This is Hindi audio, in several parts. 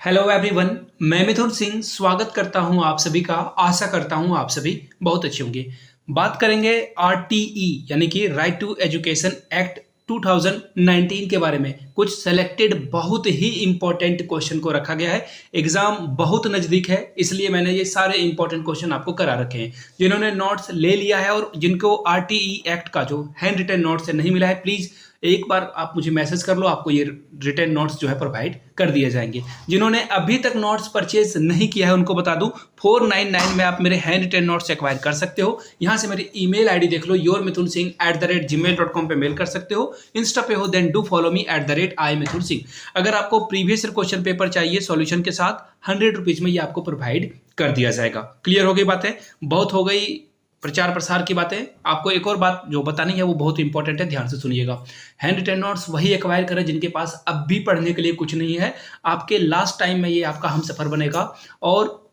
हेलो एवरीवन, मैं मिथुन सिंह स्वागत करता हूं आप सभी का। आशा करता हूं आप सभी बहुत अच्छे होंगे। बात करेंगे आरटीई यानी कि राइट टू एजुकेशन एक्ट 2019 के बारे में। कुछ सेलेक्टेड बहुत ही इंपॉर्टेंट क्वेश्चन को रखा गया है। एग्जाम बहुत नज़दीक है, इसलिए मैंने ये सारे इंपॉर्टेंट क्वेश्चन आपको करा रखे हैं। जिन्होंने नोट्स ले लिया है और जिनको आरटीई एक्ट का जो हैंड रिटन नोट्स नहीं मिला है, प्लीज़ एक बार आप मुझे मैसेज कर लो, आपको ये रिटर्न नोट्स जो है प्रोवाइड कर दिए जाएंगे। जिन्होंने अभी तक नोट्स परचेज नहीं किया है उनको बता दूं, 499 में आप मेरे हैंड रिटन नोट्स एक्वायर कर सकते हो। यहां से मेरी ईमेल आईडी देख लो, yourmithunsingh@gmail.com पे मेल कर सकते हो। इंस्टा पे हो then do follow me @IMithunSingh। अगर आपको प्रीवियस ईयर क्वेश्चन पेपर चाहिए सॉल्यूशन के साथ, 100 रुपीज में ये आपको प्रोवाइड कर दिया जाएगा। क्लियर हो गई बातें? बहुत हो गई प्रचार प्रसार की बातें। आपको एक और बात जो बतानी है वो बहुत इंपॉर्टेंट है, ध्यान से सुनिएगा। हैंड रिटन नोट्स वही एक्वायर करें जिनके पास अब भी पढ़ने के लिए कुछ नहीं है। आपके लास्ट टाइम में ये आपका हम सफर बनेगा और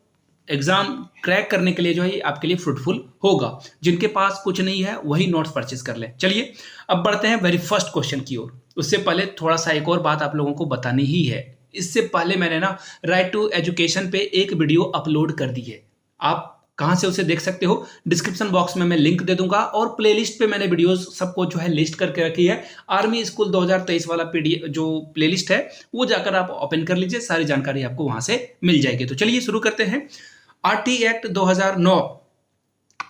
एग्जाम क्रैक करने के लिए जो है आपके लिए फ्रूटफुल होगा। जिनके पास कुछ नहीं है वही नोट्स परचेज कर लें। चलिए अब बढ़ते हैं वेरी फर्स्ट क्वेश्चन की ओर। उससे पहले थोड़ा सा एक और बात आप लोगों को बतानी ही है। इससे पहले मैंने ना राइट टू एजुकेशन पे एक वीडियो अपलोड कर दी है। आप कहां से उसे देख सकते हो? डिस्क्रिप्शन बॉक्स में मैं लिंक दे दूंगा और प्लेलिस्ट पे मैंने वीडियोस सबको जो है लिस्ट करके रखी है। आर्मी स्कूल 2023 वाला पीडीएफ जो प्लेलिस्ट है वो जाकर आप ओपन कर लीजिए, सारी जानकारी आपको वहां से मिल जाएगी। तो चलिए शुरू करते हैं। आरटी एक्ट 2009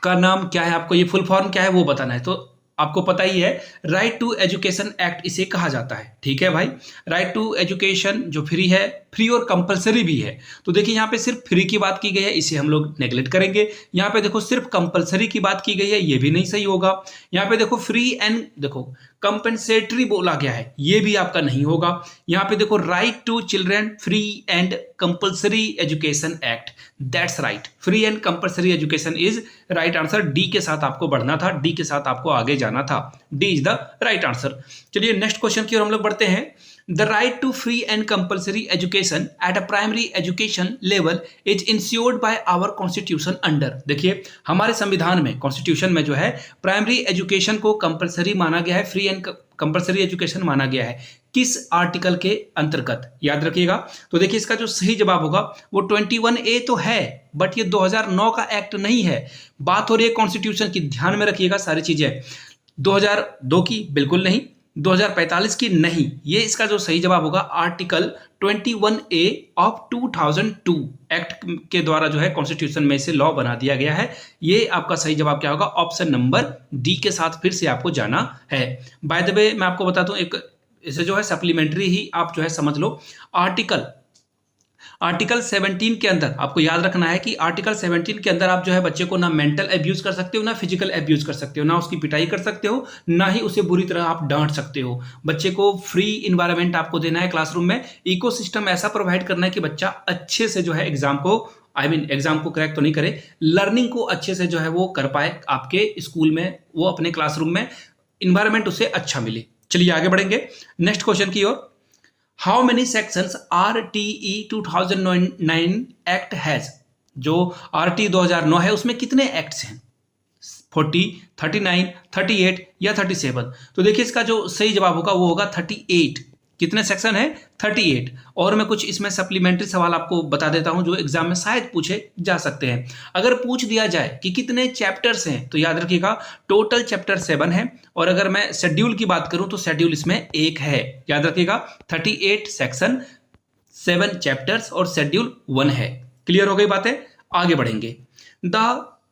का नाम क्या है, आपको ये फुल फॉर्म क्या है वो बताना है। तो आपको पता ही है, राइट टू एजुकेशन एक्ट इसे कहा जाता है। ठीक है भाई, राइट टू एजुकेशन जो फ्री है, फ्री और कंपलसरी भी है। तो देखिए यहाँ पे सिर्फ फ्री की बात की गई है, इसे हम लोग नेगलेक्ट करेंगे। यहाँ पे देखो सिर्फ कंपलसरी की बात की गई है, ये भी नहीं सही होगा। यहाँ पे देखो फ्री एंड देखो कंपेंसेटरी बोला गया है, ये भी आपका नहीं होगा। यहाँ पे देखो right to children free and compulsory education act, that's right. Free and compulsory education is right answer. D के साथ आपको बढ़ना था, डी के साथ आपको आगे जाना था। D is the right answer. चलिए नेक्स्ट क्वेश्चन की ओर हम लोग बढ़ते हैं। The right to free and compulsory education at a primary education level is ensured by our constitution under. देखिए हमारे संविधान में, कॉन्स्टिट्यूशन में जो है प्राइमरी एजुकेशन को कंपलसरी माना गया है, फ्री एंड कंपलसरी एजुकेशन माना गया है। किस आर्टिकल के अंतर्गत, याद रखिएगा। तो देखिए इसका जो सही जवाब होगा वो 21A तो है, बट ये 2009 का एक्ट नहीं है। बात हो रही है कॉन्स्टिट्यूशन की, ध्यान में रखिएगा सारी चीजें। 2002 की बिल्कुल नहीं, 2045 की नहीं। ये इसका जो सही जवाब होगा आर्टिकल 21A ऑफ 2002 एक्ट के द्वारा जो है कॉन्स्टिट्यूशन में से लॉ बना दिया गया है। ये आपका सही जवाब क्या होगा? ऑप्शन नंबर डी के साथ फिर से आपको जाना है। बाय द वे मैं आपको बताता हूं, एक इसे जो है सप्लीमेंट्री ही आप जो है समझ लो। आर्टिकल 17 के अंदर आपको याद रखना है कि आर्टिकल 17 के अंदर आप जो है बच्चे को ना मेंटल एब्यूज कर सकते हो, ना फिजिकल एब्यूज कर सकते हो, ना उसकी पिटाई कर सकते हो, ना ही उसे बुरी तरह आप डांट सकते हो। बच्चे को फ्री इन्वायरमेंट आपको देना है क्लासरूम में, इकोसिस्टम ऐसा प्रोवाइड करना है कि बच्चा अच्छे से जो है एग्जाम को क्रैक तो नहीं करे, लर्निंग को अच्छे से जो है वो कर पाए आपके स्कूल में, वो अपने क्लासरूम में इन्वायरमेंट उसे अच्छा मिले। चलिए आगे बढ़ेंगे नेक्स्ट क्वेश्चन की ओर। How many sections RTE 2009 act has? जो RT 2009 है उसमें कितने एक्ट्स हैं? 40, 39, 38 या 37? तो देखिए इसका जो सही जवाब होगा वो होगा 38। कितने सेक्शन है? 38। और मैं कुछ इसमें सप्लीमेंट्री सवाल आपको बता देता हूं जो एग्जाम में शायद पूछे जा सकते हैं। अगर पूछ दिया जाए कि कितने चैप्टर्स हैं, तो याद रखिएगा टोटल चैप्टर 7 है। और अगर मैं शेड्यूल की बात करूं तो शेड्यूल इसमें एक है। याद रखिएगा 38 सेक्शन, 7 चैप्टर्स और शेड्यूल 1 है। क्लियर हो गई बातें? आगे बढ़ेंगे। The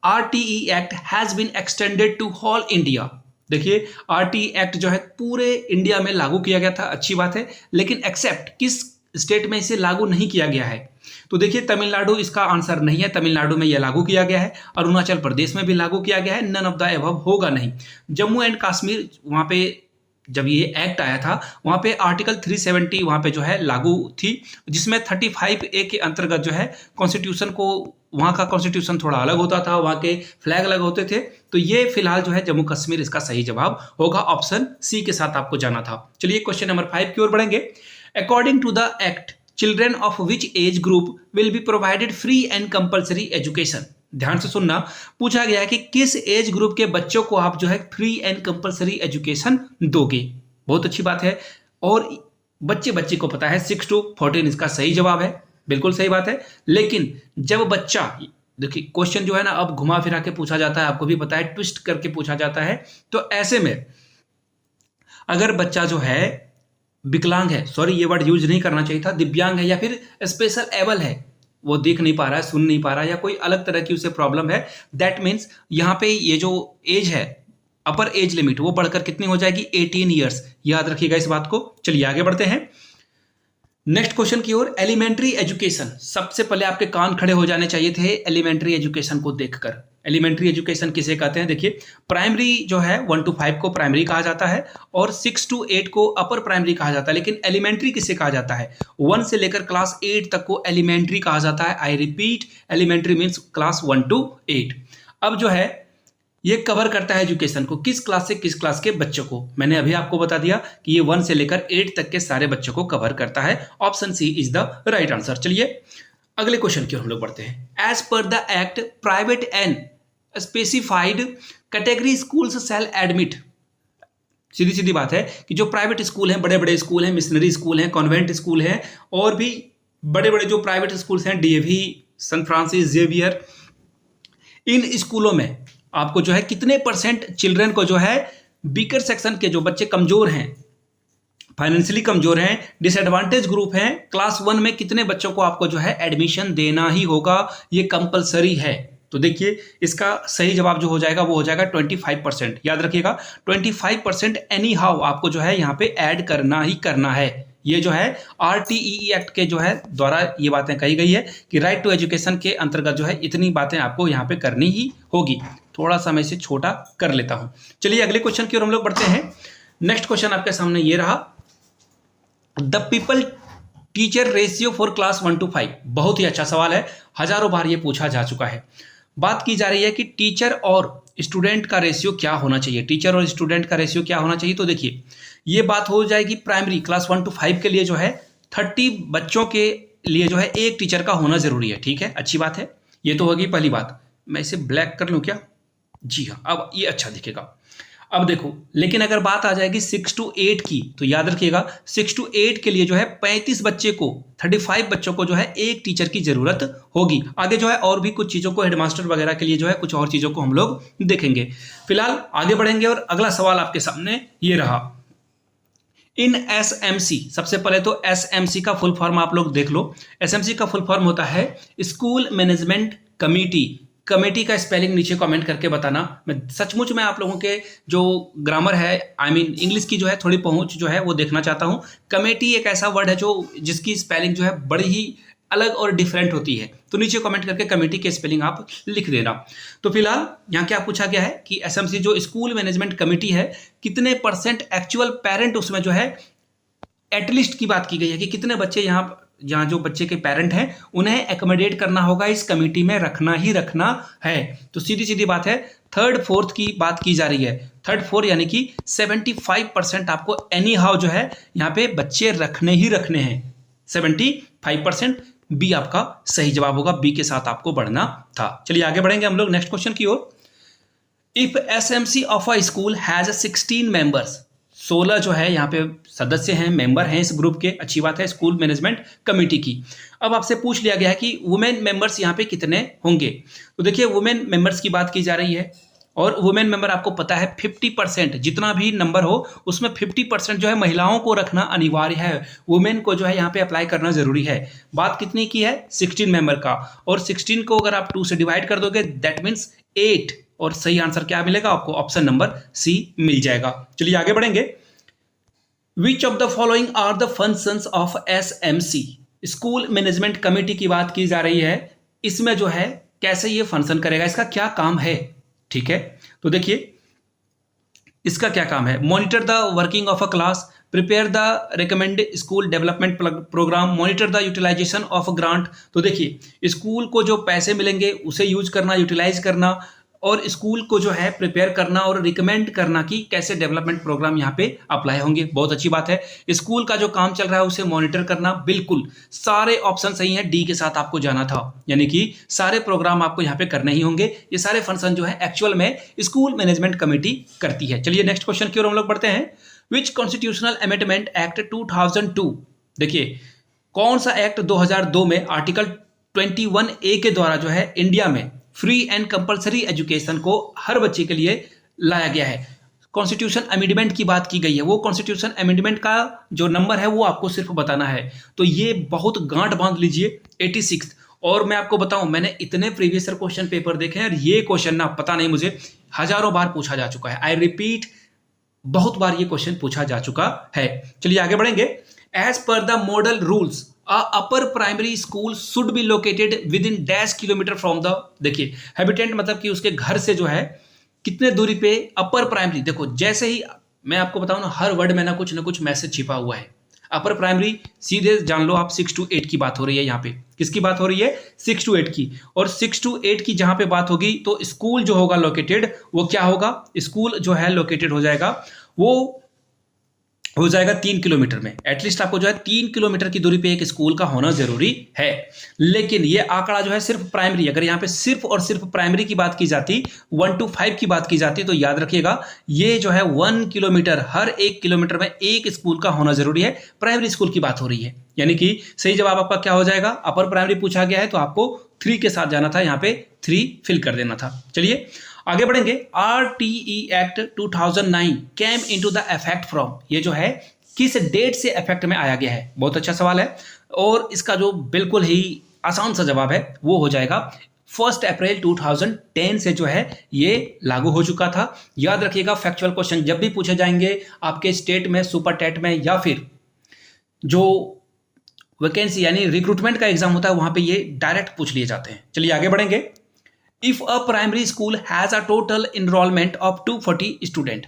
RTE act has been extended to whole India. देखिए आरटी एक्ट जो है पूरे इंडिया में लागू किया गया था, अच्छी बात है, लेकिन एक्सेप्ट किस स्टेट में इसे लागू नहीं किया गया है? तो देखिए तमिलनाडु इसका आंसर नहीं है, तमिलनाडु में यह लागू किया गया है। अरुणाचल प्रदेश में भी लागू किया गया है, नन ऑफ द एबव होगा नहीं। जम्मू एंड कश्मीर, वहां पे जब ये एक्ट आया था वहां पे आर्टिकल 370 वहां पे जो है लागू थी, जिसमें 35A के अंतर्गत जो है कॉन्स्टिट्यूशन को, वहां का कॉन्स्टिट्यूशन थोड़ा अलग होता था, वहां के फ्लैग अलग होते थे। तो ये फिलहाल जो है जम्मू कश्मीर इसका सही जवाब होगा, ऑप्शन सी के साथ आपको जाना था। चलिए क्वेश्चन नंबर 5 की ओर बढ़ेंगे। According to the act, children of which age group will be provided free and compulsory education? ध्यान से सुनना, पूछा गया है कि किस एज ग्रुप के बच्चों को आप जो है फ्री एंड कंपलसरी एजुकेशन दोगे। बहुत अच्छी बात है। और बच्चे को पता है 6 to 14 इसका सही जवाब है। बिल्कुल सही बात है। लेकिन जब बच्चा, देखिए क्वेश्चन जो है ना अब घुमा फिरा के पूछा जाता है, आपको भी पता है, ट्विस्ट करके पूछा जाता है। तो ऐसे में अगर बच्चा जो है विकलांग है, सॉरी ये वर्ड यूज नहीं करना चाहिए था, दिव्यांग है या फिर स्पेशल एबल है, वो देख नहीं पा रहा है, सुन नहीं पा रहा है, या कोई अलग तरह की उसे प्रॉब्लम है, दैट मीन्स यहाँ पे ये जो एज है, अपर एज लिमिट, वो बढ़कर कितनी हो जाएगी, 18 ईयर्स। याद रखिएगा इस बात को। चलिए आगे बढ़ते हैं नेक्स्ट क्वेश्चन की ओर। एलिमेंट्री एजुकेशन, सबसे पहले आपके कान खड़े हो जाने चाहिए थे एलिमेंट्री एजुकेशन को देखकर। एलिमेंट्री एजुकेशन किसे कहते हैं? देखिए प्राइमरी जो है 1 to 5 को प्राइमरी कहा जाता है और 6 to 8 को अपर प्राइमरी कहा जाता है। लेकिन एलिमेंट्री किसे कहा जाता है? 1 से लेकर क्लास 8 तक को एलिमेंट्री कहा जाता है। I repeat, elementary means class 1 to 8। अब जो है ये कवर करता है एजुकेशन को, किस क्लास से किस क्लास के बच्चों को। मैंने अभी आपको बता दिया कि ये 1 से लेकर 8 तक के सारे बच्चों को कवर करता है। Option C is the right answer. चलिए अगले क्वेश्चन की ओर हम लोग बढ़ते हैं। As per the act private and specified category schools shall admit. सीधी सीधी बात है कि जो प्राइवेट स्कूल हैं, बड़े बड़े स्कूल हैं, मिशनरी स्कूल हैं, कॉन्वेंट स्कूल हैं, और भी बड़े बड़े जो प्राइवेट स्कूल्स हैं, डीएवी, सन फ्रांसिस जेवियर, इन स्कूलों में आपको जो है कितने परसेंट चिल्ड्रन को जो है वीकर सेक्शन के जो बच्चे कमजोर हैं, फाइनेंशियली कमजोर हैं, डिसएडवांटेज ग्रुप हैं, क्लास 1 में कितने बच्चों को आपको जो है एडमिशन देना ही होगा, ये कंपलसरी है। तो देखिए इसका सही जवाब जो हो जाएगा वो हो जाएगा 25%। याद रखिएगा 25% एनी हाउ आपको जो है यहाँ पे ऐड करना ही करना है। ये जो है RTE एक्ट के जो है द्वारा ये बातें कही गई है कि राइट टू एजुकेशन के अंतर्गत जो है इतनी बातें आपको यहाँ पे करनी ही होगी। थोड़ा सा मैं इसे छोटा कर लेता हूँ। चलिए अगले क्वेश्चन की ओर हम लोग बढ़ते हैं। नेक्स्ट क्वेश्चन आपके सामने ये रहा, the people teacher ratio for class 1 to 5। बहुत ही अच्छा सवाल है, हजारों बार ये पूछा जा चुका है। बात की जा रही है कि टीचर और स्टूडेंट का रेशियो क्या होना चाहिए, टीचर और स्टूडेंट का रेशियो क्या होना चाहिए। तो देखिए ये बात हो जाएगी प्राइमरी क्लास 1 to 5 के लिए जो है 30 बच्चों के लिए जो है एक टीचर का होना जरूरी है। ठीक है, अच्छी बात है, ये तो होगी पहली बात। मैं इसे ब्लैक कर लूं क्या? जी हाँ, अब ये अच्छा दिखेगा। अब देखो, लेकिन अगर बात आ जाएगी 6 to 8 की, तो याद रखिएगा 6 to 8 के लिए जो है 35 बच्चे को, 35 बच्चों को जो है एक टीचर की जरूरत होगी। आगे जो है और भी कुछ चीजों को, हेडमास्टर वगैरह के लिए जो है कुछ और चीजों को हम लोग देखेंगे। फिलहाल आगे बढ़ेंगे और अगला सवाल आपके सामने ये रहा। इन SMC, सबसे पहले तो SMC का फुल फॉर्म आप लोग देख लो। SMC का फुल फॉर्म होता है स्कूल मैनेजमेंट कमेटी। कमेटी का स्पेलिंग नीचे कमेंट करके बताना। मैं सचमुच में आप लोगों के जो ग्रामर है, आई मीन इंग्लिश की जो है थोड़ी पहुंच जो है वो देखना चाहता हूं। कमेटी एक ऐसा वर्ड है जो जिसकी स्पेलिंग जो है बड़ी ही अलग और डिफरेंट होती है, तो नीचे कमेंट करके कमेटी के स्पेलिंग आप लिख देना। तो फिलहाल यहाँ क्या पूछा गया है कि SMC जो स्कूल मैनेजमेंट कमेटी है, कितने परसेंट एक्चुअल पेरेंट उसमें जो है एटलीस्ट की बात की गई है कि कितने बच्चे यहाँ जो बच्चे के पेरेंट हैं उन्हें एकोमोडेट करना होगा, इस कमेटी में रखना ही रखना है। तो सीधी सीधी बात है, 3rd 4th की बात की जा रही है। 3rd 4 यानी कि 75% आपको एनी हाउ जो है यहाँ पे बच्चे रखने ही रखने हैं। 75%। बी आपका सही जवाब होगा, बी के साथ आपको बढ़ना था। चलिए आगे बढ़ेंगे हम लोग नेक्स्ट क्वेश्चन की ओर। If SMC of a school has 16 members, 16 जो है यहाँ पे सदस्य हैं, मेंबर हैं इस ग्रुप के, अच्छी बात है, स्कूल मैनेजमेंट कमेटी की। अब आपसे पूछ लिया गया है कि वुमेन मेंबर्स यहाँ पे कितने होंगे। तो देखिए वुमेन मेंबर्स की बात की जा रही है और वुमेन मेंबर आपको पता है 50%, जितना भी नंबर हो उसमें 50% जो है महिलाओं को रखना अनिवार्य है। वुमेन को जो है यहाँ पे अप्लाई करना जरूरी है। बात कितनी की है? 16 मेंबर का, और 16 को अगर आप 2 से डिवाइड कर दोगे दैट मीन्स 8, और सही आंसर क्या मिलेगा आपको? ऑप्शन नंबर सी मिल जाएगा। चलिए आगे बढ़ेंगे। Which of the following are the functions of SMC, school management committee की बात की जा रही है। इसमें जो है कैसे ये फंक्शन करेगा, इसका क्या काम है? ठीक है, तो देखिए इसका क्या काम है। Monitor the working of a class, prepare the recommended school development programme, monitor the utilisation of grant. तो देखिए स्कूल को जो पैसे मिलेंगे उसे यूज करना, यूटिलाइज करना, और स्कूल को जो है प्रिपेयर करना और रिकमेंड करना कि कैसे डेवलपमेंट प्रोग्राम यहाँ पे अप्लाई होंगे। बहुत अच्छी बात है। स्कूल का जो काम चल रहा है उसे मॉनिटर करना, बिल्कुल सारे ऑप्शन सही हैं, डी के साथ आपको जाना था, यानी कि सारे प्रोग्राम आपको यहाँ पे करने ही होंगे। ये सारे फंक्शन जो है एक्चुअल में स्कूल मैनेजमेंट कमेटी करती है। चलिए नेक्स्ट क्वेश्चन की ओर हम लोग बढ़ते हैं। विच कॉन्स्टिट्यूशनल अमेंडमेंट एक्ट 2002, देखिए कौन सा एक्ट 2002 में आर्टिकल 21A के द्वारा जो है इंडिया में फ्री एंड कंपलसरी एजुकेशन को हर बच्चे के लिए लाया गया है? कॉन्स्टिट्यूशन अमेंडमेंट की बात की गई है, वो कॉन्स्टिट्यूशन अमेंडमेंट का जो नंबर है वो आपको सिर्फ बताना है। तो ये बहुत गांठ बांध लीजिए, 86। और मैं आपको बताऊं, मैंने इतने प्रीवियस ईयर क्वेश्चन पेपर देखे हैं और ये क्वेश्चन ना पता नहीं मुझे हजारों बार पूछा जा चुका है। आई रिपीट, बहुत बार ये क्वेश्चन पूछा जा चुका है। चलिए आगे बढ़ेंगे। As per the model rules a upper primary school should be located within dash kilometre from the, देखिए हैबिटेंट मतलब कि उसके घर से जो है कितने दूरी पे अपर प्राइमरी। देखो जैसे ही मैं आपको बताऊं ना, हर वर्ड में ना कुछ मैसेज छिपा हुआ है। अपर प्राइमरी सीधे जान लो आप 6 to 8 की बात हो रही है। यहाँ पे किसकी बात हो रही है? 6 to 8 की। और 6 to 8 की जहां पे बात होगी तो स्कूल जो होगा लोकेटेड, वो क्या होगा? स्कूल जो है लोकेटेड हो जाएगा, वो हो जाएगा 3 किलोमीटर में। एटलीस्ट आपको जो है 3 किलोमीटर की दूरी पे एक स्कूल का होना जरूरी है। लेकिन ये आंकड़ा जो है सिर्फ प्राइमरी, अगर यहाँ पे सिर्फ और सिर्फ प्राइमरी की बात की जाती, 1 to 5 की बात की जाती, तो याद रखिएगा ये जो है 1 किलोमीटर, हर 1 किलोमीटर में एक स्कूल का होना जरूरी है। प्राइमरी स्कूल की बात हो रही है, यानी कि सही जवाब आपका क्या हो जाएगा? अपर प्राइमरी पूछा गया है तो आपको 3 के साथ जाना था, यहाँ पे 3 फिल कर देना था। चलिए आगे बढ़ेंगे। RTE act 2009 came into the effect from, ये जो है किस डेट से इफेक्ट में आया गया है? बहुत अच्छा सवाल है और इसका जो बिल्कुल ही आसान सा जवाब है वो हो जाएगा 1 अप्रैल 2010 से जो है ये लागू हो चुका था। याद रखिएगा, फैक्चुअल क्वेश्चन जब भी पूछे जाएंगे आपके स्टेट में, सुपर टेट में, या फिर जो वैकेंसी यानी रिक्रूटमेंट का एग्जाम होता है वहां पे ये डायरेक्ट पूछ लिए जाते हैं। चलिए आगे बढ़ेंगे। If a primary school has a total enrolment of 240 student,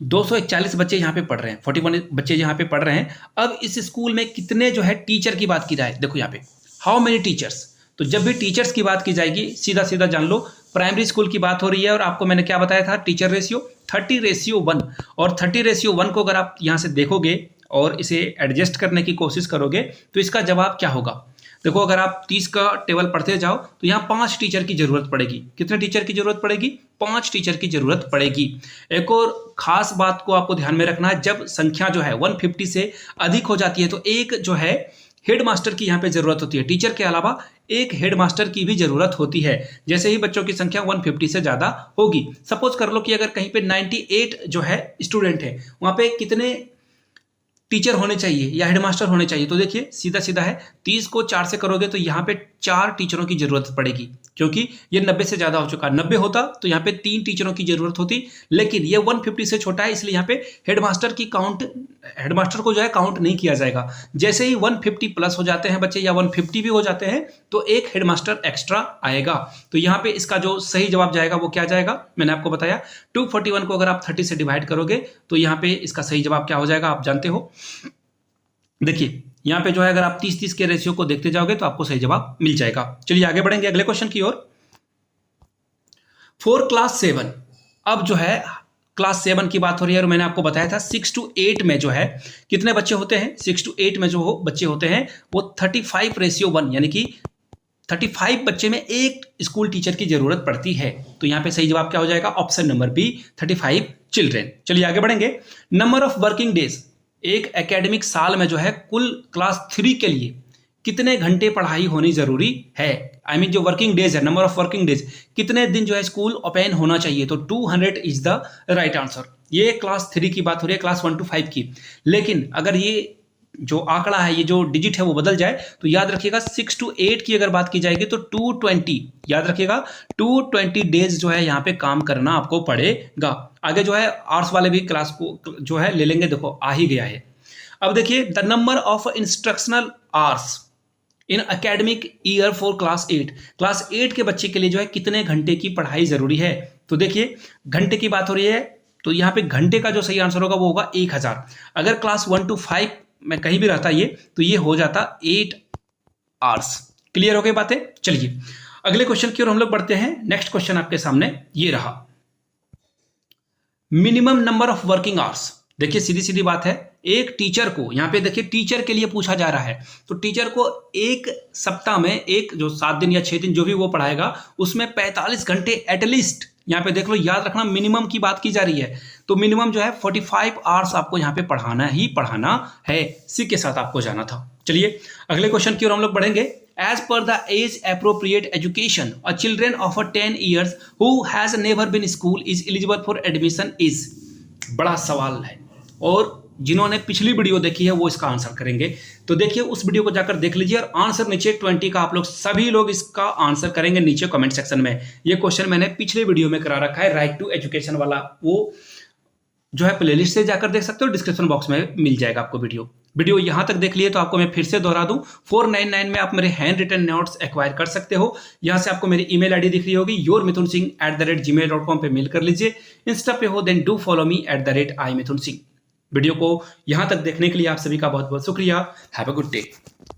241 बच्चे यहाँ पे पढ़ रहे हैं, 41 बच्चे यहाँ पे पढ़ रहे हैं। अब इस स्कूल में कितने जो है टीचर की बात की जाए, देखो यहाँ पे हाउ मेनी टीचर्स। तो जब भी टीचर्स की बात की जाएगी सीधा सीधा जान लो प्राइमरी स्कूल की बात हो रही है। और आपको मैंने क्या बताया था? Teacher ratio 30:1। और 30:1 को अगर आप यहाँ से देखोगे और इसे एडजस्ट करने की कोशिश करोगे तो इसका जवाब क्या होगा? देखो अगर आप 30 का टेबल पढ़ते जाओ तो यहाँ 5 टीचर की जरूरत पड़ेगी। कितने टीचर की जरूरत पड़ेगी? 5 टीचर की जरूरत पड़ेगी। एक और खास बात को आपको ध्यान में रखना है, जब संख्या जो है 150 से अधिक हो जाती है तो एक जो है हेड मास्टर की यहाँ पे जरूरत होती है। टीचर के अलावा एक हेड मास्टर की भी जरूरत होती है जैसे ही बच्चों की संख्या 150 से ज्यादा होगी। सपोज कर लो कि अगर कहीं पे 98 जो है स्टूडेंट है, वहां पे कितने टीचर होने चाहिए या हेडमास्टर होने चाहिए? तो देखिए सीधा सीधा है, 30 को 4 से करोगे तो यहाँ पे 4 टीचरों की जरूरत पड़ेगी, क्योंकि ये 90 से ज्यादा हो चुका। 90 होता तो यहाँ पे 3 टीचरों की जरूरत होती, लेकिन ये 150 से छोटा है, इसलिए यहाँ पे हेडमास्टर को जो है काउंट नहीं किया जाएगा। जैसे ही 150 प्लस हो जाते हैं बच्चे या 150 भी हो जाते हैं तो एक हेडमास्टर एक्स्ट्रा आएगा। तो यहाँ पे इसका जो सही जवाब जाएगा वो क्या जाएगा? मैंने आपको बताया 241 को अगर आप 30 से डिवाइड करोगे तो यहाँ पे इसका सही जवाब क्या हो जाएगा आप जानते हो। देखिए यहाँ पे जो है अगर आप 30-30 के रेशियो को देखते जाओगे तो आपको सही जवाब मिल जाएगा। चलिए आगे बढ़ेंगे अगले क्वेश्चन की ओर। फॉर क्लास 7, अब जो है क्लास 7 की बात हो रही है और मैंने आपको बताया था 6 to 8 में जो है कितने बच्चे होते हैं? 6 to 8 में जो बच्चे होते हैं वो 35:1, यानी कि 35 बच्चे में एक स्कूल टीचर की जरूरत पड़ती है। तो यहाँ पे सही जवाब क्या हो जाएगा? Option number B, 35 children. चलिए आगे बढ़ेंगे। नंबर ऑफ वर्किंग डेज, एक एकेडमिक साल में जो है कुल क्लास 3 के लिए कितने घंटे पढ़ाई होनी जरूरी है? आई मीन जो वर्किंग डेज है, नंबर ऑफ वर्किंग डेज, कितने दिन जो है स्कूल ओपन होना चाहिए? तो 200 इज द राइट आंसर। ये क्लास 3 की बात हो रही है, क्लास 1 to 5 की। लेकिन अगर ये जो आंकड़ा है, ये जो डिजिट है वो बदल जाए तो याद रखिएगा 6 to 8 की अगर बात की जाएगी तो 220, याद रखिएगा 220 डेज जो है यहाँ पे काम करना आपको पड़ेगा। आगे जो है आर्ट्स वाले भी क्लास को जो है ले लेंगे, देखो आ ही गया है। अब देखिए the number of instructional hours in academic year for class 8, class 8 के बच्चे के लिए जो है कितने घंटे की पढ़ाई जरूरी है? तो देखिए घंटे की बात हो रही है तो यहाँ पे घंटे का जो सही आंसर होगा वो होगा 1000। अगर क्लास 1 to 5 में कहीं भी रहता ये तो ये हो जाता 8 आवर्स। क्लियर हो गई बातें? चलिए अगले क्वेश्चन की ओर हम लोग बढ़ते हैं। नेक्स्ट क्वेश्चन आपके सामने ये रहा, minimum number of working hours. देखिए सीधी सीधी बात है, एक टीचर को यहाँ पे देखिए टीचर के लिए पूछा जा रहा है तो टीचर को एक सप्ताह में एक जो 7 दिन या 6 दिन जो भी वो पढ़ाएगा उसमें 45 घंटे एटलीस्ट यहाँ पे देख लो, याद रखना मिनिमम की बात की जा रही है, तो मिनिमम जो है 45 आवर्स आपको यहाँ पे पढ़ाना ही पढ़ाना है। सी के साथ आपको जाना था। चलिए अगले क्वेश्चन की ओर हम लोग बढ़ेंगे। As per the age appropriate education a children of 10 years who has never been school is eligible for admission is. बड़ा सवाल है, और जिन्होंने पिछली वीडियो देखी है वो इसका आंसर करेंगे। तो देखिए उस वीडियो को जाकर देख लीजिए, और आंसर नीचे 20 का आप लोग सभी लोग इसका आंसर करेंगे नीचे कमेंट सेक्शन में। ये क्वेश्चन मैंने पिछले वीडियो में करा रखा है, राइट टू एजुकेशन वाला, वो जो है प्लेलिस्ट से जाकर देख सकते हो, डिस्क्रिप्शन बॉक्स में मिल जाएगा आपको वीडियो यहां तक देख लिए तो आपको मैं फिर से दोहरा दूं, 499 में आप मेरे हैंड रिटन नोट्स एक्वायर कर सकते हो। यहां से आपको मेरी ईमेल आईडी दिख रही होगी, yourmithunsingh@gmail.com पे मेल कर लीजिए। इंस्टा पे हो then do follow me @imithunsingh। Video को यहां तक देखने के लिए आप सभी का बहुत बहुत शुक्रिया। Have a good day.